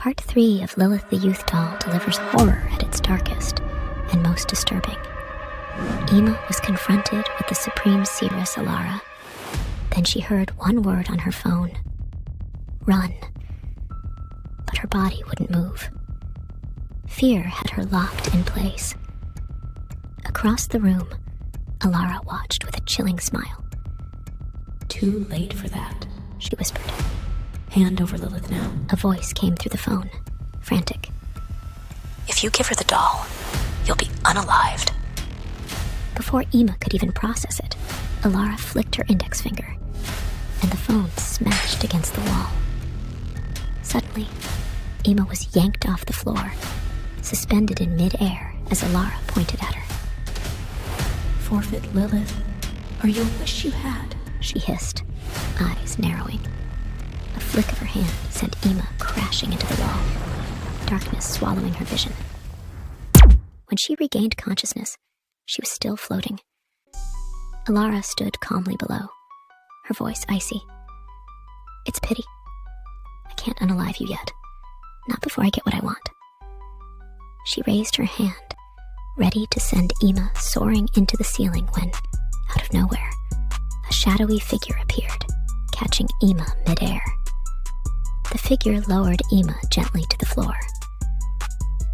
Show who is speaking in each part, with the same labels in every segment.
Speaker 1: Part 3 of Lilith the Youth Doll delivers horror at its darkest and most disturbing. Ima was confronted with the Supreme Seeress Elara. Then she heard one word on her phone: run. But her body wouldn't move. Fear had her locked in place. Across the room, Elara watched with a chilling smile.
Speaker 2: Too late for that,
Speaker 1: she whispered.
Speaker 2: Hand over Lilith now.
Speaker 1: A voice came through the phone, frantic.
Speaker 2: If you give her the doll, you'll be unalived.
Speaker 1: Before Ima could even process it, Elara flicked her index finger, and the phone smashed against the wall. Suddenly, Ima was yanked off the floor, suspended in mid-air as Elara pointed at her.
Speaker 2: Forfeit Lilith, or you'll wish you had,
Speaker 1: she hissed, eyes narrowing. A flick of her hand sent Ima crashing into the wall, darkness swallowing her vision. When she regained consciousness, she was still floating. Elara stood calmly below, her voice icy. It's pity. I can't unalive you yet. Not before I get what I want. She raised her hand, ready to send Ima soaring into the ceiling when, out of nowhere, a shadowy figure appeared, catching Ima midair. The figure lowered Ima gently to the floor.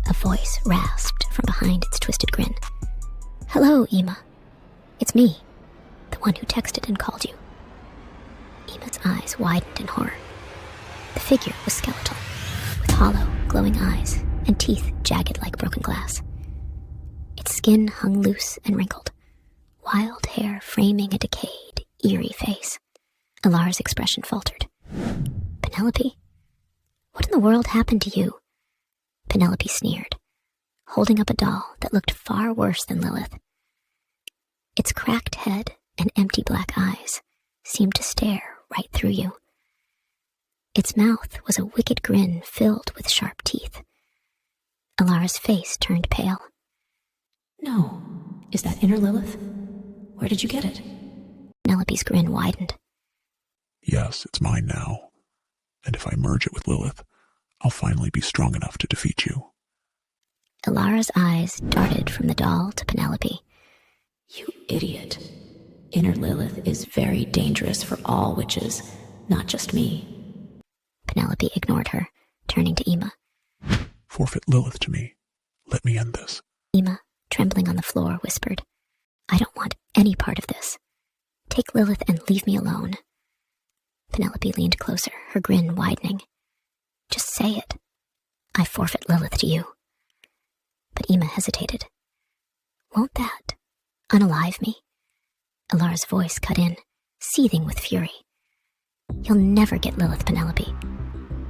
Speaker 1: A voice rasped from behind its twisted grin. Hello, Ima. It's me, the one who texted and called you. Ima's eyes widened in horror. The figure was skeletal, with hollow, glowing eyes and teeth jagged like broken glass. Its skin hung loose and wrinkled, wild hair framing a decayed, eerie face. Elara's expression faltered. Penelope? What in the world happened to you? Penelope sneered, holding up a doll that looked far worse than Lilith. Its cracked head and empty black eyes seemed to stare right through you. Its mouth was a wicked grin filled with sharp teeth. Elara's face turned pale.
Speaker 2: No. Is that Inner Lilith? Where did you get it?
Speaker 1: Penelope's grin widened.
Speaker 3: Yes, it's mine now. And if I merge it with Lilith, I'll finally be strong enough to defeat you.
Speaker 1: Elara's eyes darted from the doll to Penelope.
Speaker 2: You idiot. Inner Lilith is very dangerous for all witches, not just me.
Speaker 1: Penelope ignored her, turning to Ima.
Speaker 3: Forfeit Lilith to me. Let me end this.
Speaker 1: Ima, trembling on the floor, whispered, I don't want any part of this. Take Lilith and leave me alone. Penelope leaned closer, her grin widening. Just say it. I forfeit Lilith to you. But Ima hesitated. Won't that unalive me? Elara's voice cut in, seething with fury. You'll never get Lilith, Penelope.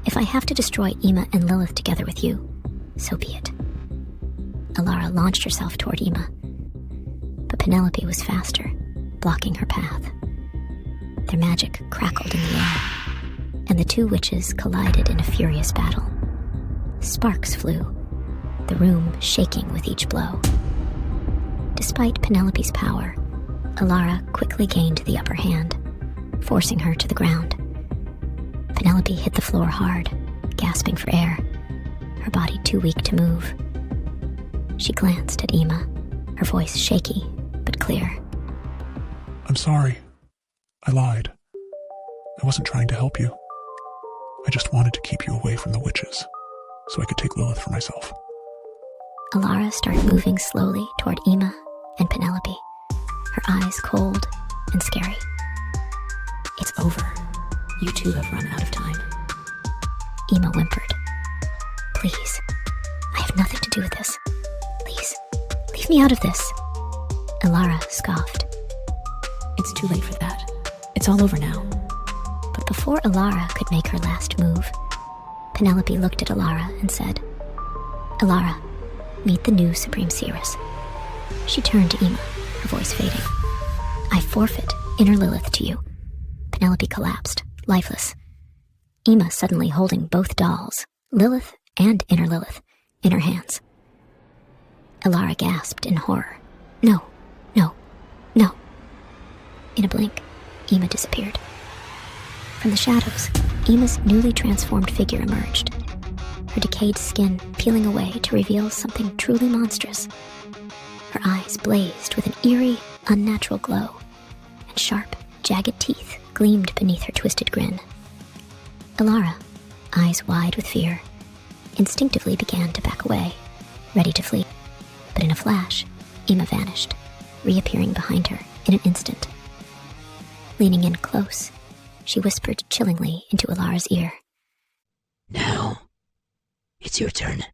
Speaker 1: If I have to destroy Ima and Lilith together with you, so be it. Elara launched herself toward Ima, but Penelope was faster, blocking her path. Their magic crackled in the air, and the two witches collided in a furious battle. Sparks flew, the room shaking with each blow. Despite Penelope's power, Elara quickly gained the upper hand, forcing her to the ground. Penelope hit the floor hard, gasping for air, her body too weak to move. She glanced at Ima, her voice shaky but clear.
Speaker 3: I'm sorry. I lied. I wasn't trying to help you. I just wanted to keep you away from the witches, so I could take Lilith for myself.
Speaker 1: Elara started moving slowly toward Ima and Penelope, her eyes cold and scary.
Speaker 2: It's over. You two have run out of time.
Speaker 1: Ima whimpered. Please, I have nothing to do with this. Please, leave me out of this. Elara scoffed.
Speaker 2: It's too late for that. It's all over now.
Speaker 1: But before Elara could make her last move, Penelope looked at Elara and said, Elara, meet the new Supreme Seeress. She turned to Ima, her voice fading. I forfeit Inner Lilith to you. Penelope collapsed, lifeless. Ima suddenly holding both dolls, Lilith and Inner Lilith, in her hands. Elara gasped in horror. No, no, no. In a blink, Ima disappeared. From the shadows, Ima's newly transformed figure emerged. her decayed skin peeling away to reveal something truly monstrous. Her eyes blazed with an eerie, unnatural glow, and sharp, jagged teeth gleamed beneath her twisted grin. Elara, eyes wide with fear, instinctively began to back away, ready to flee. But in a flash, Ima vanished, reappearing behind her in an instant. Leaning in close, she whispered chillingly into Elara's ear.
Speaker 2: Now, it's your turn.